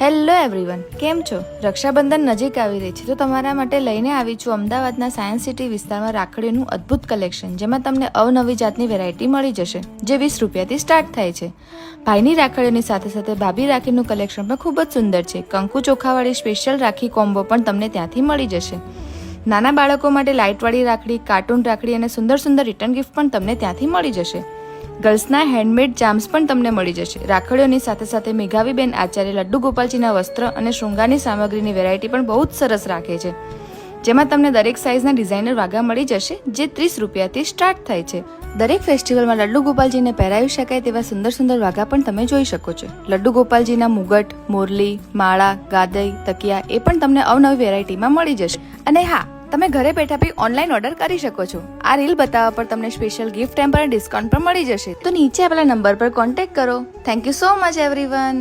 Hello everyone, કેમ છો? રક્ષાબંધન નજીક આવી રહી છે તો તમારા માટે લઈને આવી છું અમદાવાદના સાયન્સ સિટી વિસ્તારમાં રાખડીનું અદ્ભુત કલેક્શન, જેમાં તમને અવનવી જાતની વેરાયટી મળી જશે, જે 20 રૂપિયાથી સ્ટાર્ટ થાય છે. ભાઈની રાખડીઓની સાથે સાથે ભાભી રાખીનું કલેક્શન પણ ખૂબ જ સુંદર છે. કંકુ ચોખાવાળી સ્પેશિયલ રાખી કોમ્બો પણ તમને ત્યાંથી મળી જશે. નાના બાળકો માટે લાઇટવાળી રાખડી, કાર્ટૂન રાખડી અને સુંદર સુંદર રિટર્ન ગિફ્ટ પણ તમને ત્યાંથી મળી જશે. ગર્લ્સના હેન્ડમેડ ચાર્મ્સ પણ તમને મળી જશે. રાખડીઓની સાથે સાથે મેઘાવીબેન આચાર્ય લડ્ડુ ગોપાલજીના વસ્ત્ર અને શૃંગારની સામગ્રીની વેરાયટી પણ બહુ જ સરસ રાખે છે, જેમાં તમને દરેક સાઇઝના ડિઝાઇનર વાઘા મળી જશે, જે 30 રૂપિયાથી સ્ટાર્ટ થાય છે. દરેક ફેસ્ટિવલમાં લડ્ડુ ગોપાલજીને પહેરાવી શકાય તેવા સુંદર સુંદર વાઘા પણ તમે જોઈ શકો છો. લડ્ડુ ગોપાલજીના મુગટ, મોરલી, માળા, ગાદઈ, તકિયા એ પણ તમને અવનવી વેરાયટીમાં મળી જશે. અને હા, તમે ઘરે બેઠા બી ઓનલાઈન ઓર્ડર કરી શકો છો. આ રીલ બતાવવા પર તમને સ્પેશિયલ ગિફ્ટ ટેમ્પર અને ડિસ્કાઉન્ટ પણ મળી જશે. તો નીચે આપેલા નંબર પર કોન્ટેક્ટ કરો. Thank you so much everyone.